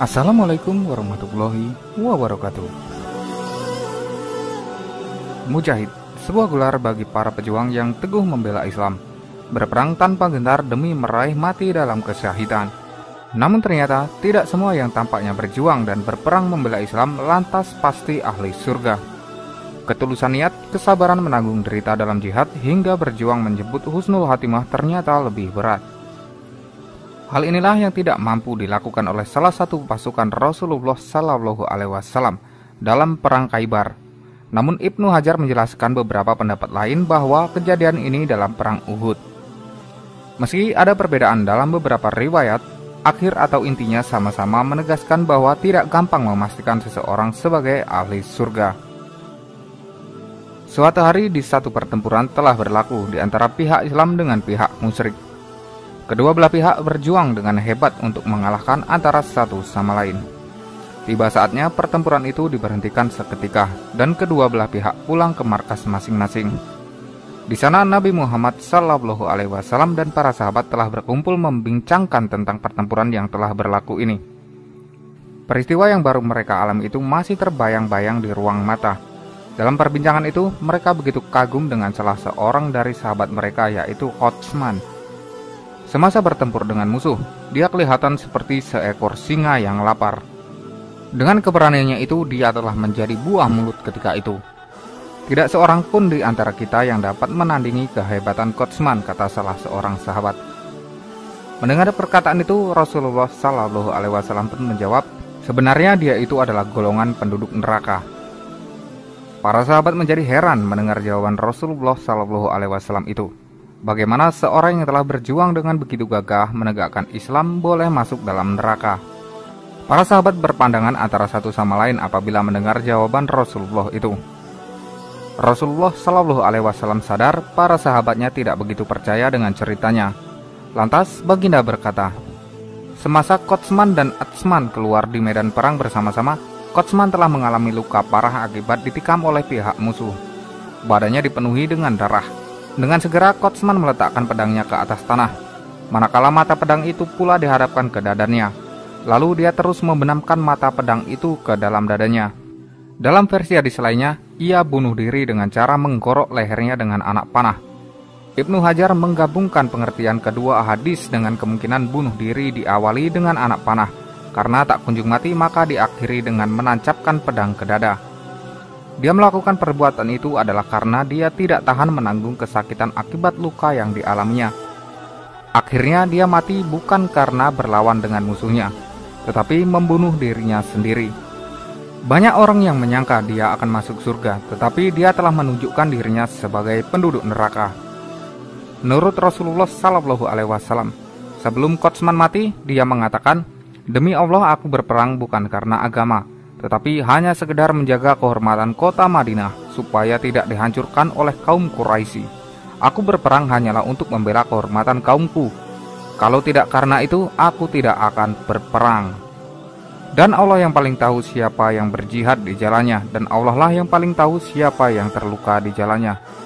Assalamualaikum warahmatullahi wabarakatuh. Mujahid, sebuah gelar bagi para pejuang yang teguh membela Islam, berperang tanpa gentar demi meraih mati dalam kesyahidan. Namun ternyata tidak semua yang tampaknya berjuang dan berperang membela Islam lantas pasti ahli surga. Ketulusan niat, kesabaran menanggung derita dalam jihad hingga berjuang menjemput husnul khatimah ternyata lebih berat. Hal inilah yang tidak mampu dilakukan oleh salah satu pasukan Rasulullah Shallallahu Alaihi Wasallam dalam perang Khaibar. Namun Ibnu Hajar menjelaskan beberapa pendapat lain bahwa kejadian ini dalam perang Uhud. Meski ada perbedaan dalam beberapa riwayat, akhir atau intinya sama-sama menegaskan bahwa tidak gampang memastikan seseorang sebagai ahli surga. Suatu hari di satu pertempuran telah berlaku di antara pihak Islam dengan pihak musyrik. Kedua belah pihak berjuang dengan hebat untuk mengalahkan antara satu sama lain. Tiba saatnya pertempuran itu diberhentikan seketika dan kedua belah pihak pulang ke markas masing-masing. Di sana Nabi Muhammad Shallallahu Alaihi Wasallam dan para sahabat telah berkumpul membincangkan tentang pertempuran yang telah berlaku ini. Peristiwa yang baru mereka alami itu masih terbayang-bayang di ruang mata. Dalam perbincangan itu mereka begitu kagum dengan salah seorang dari sahabat mereka, yaitu Utsman. Semasa bertempur dengan musuh, dia kelihatan seperti seekor singa yang lapar. Dengan keberaniannya itu, dia telah menjadi buah mulut ketika itu. Tidak seorang pun di antara kita yang dapat menandingi kehebatan Utsman, kata salah seorang sahabat. Mendengar perkataan itu, Rasulullah Shallallahu Alaihi Wasallam pun menjawab, sebenarnya dia itu adalah golongan penduduk neraka. Para sahabat menjadi heran mendengar jawaban Rasulullah Shallallahu Alaihi Wasallam itu. Bagaimana seorang yang telah berjuang dengan begitu gagah menegakkan Islam boleh masuk dalam neraka? Para sahabat berpandangan antara satu sama lain apabila mendengar jawaban Rasulullah itu. Rasulullah Shallallahu Alaihi Wasallam sadar para sahabatnya tidak begitu percaya dengan ceritanya. Lantas baginda berkata, semasa Utsman dan Utsman keluar di medan perang bersama-sama, Utsman telah mengalami luka parah akibat ditikam oleh pihak musuh. Badannya dipenuhi dengan darah. Dengan segera Utsman meletakkan pedangnya ke atas tanah, manakala mata pedang itu pula dihadapkan ke dadanya. Lalu dia terus membenamkan mata pedang itu ke dalam dadanya. Dalam versi hadis lainnya, ia bunuh diri dengan cara menggorok lehernya dengan anak panah. Ibnu Hajar menggabungkan pengertian kedua hadis dengan kemungkinan bunuh diri diawali dengan anak panah. Karena tak kunjung mati maka diakhiri dengan menancapkan pedang ke dada. Dia melakukan perbuatan itu adalah karena dia tidak tahan menanggung kesakitan akibat luka yang dialaminya. Akhirnya dia mati bukan karena berlawan dengan musuhnya, tetapi membunuh dirinya sendiri. Banyak orang yang menyangka dia akan masuk surga, tetapi dia telah menunjukkan dirinya sebagai penduduk neraka. Menurut Rasulullah Shallallahu Alaihi Wasallam, sebelum Utsman mati, dia mengatakan, demi Allah aku berperang bukan karena agama, tetapi hanya sekedar menjaga kehormatan kota Madinah supaya tidak dihancurkan oleh kaum Quraisy. Aku berperang hanyalah untuk membela kehormatan kaumku. Kalau tidak karena itu, aku tidak akan berperang. Dan Allah yang paling tahu siapa yang berjihad di jalannya, dan Allah lah yang paling tahu siapa yang terluka di jalannya.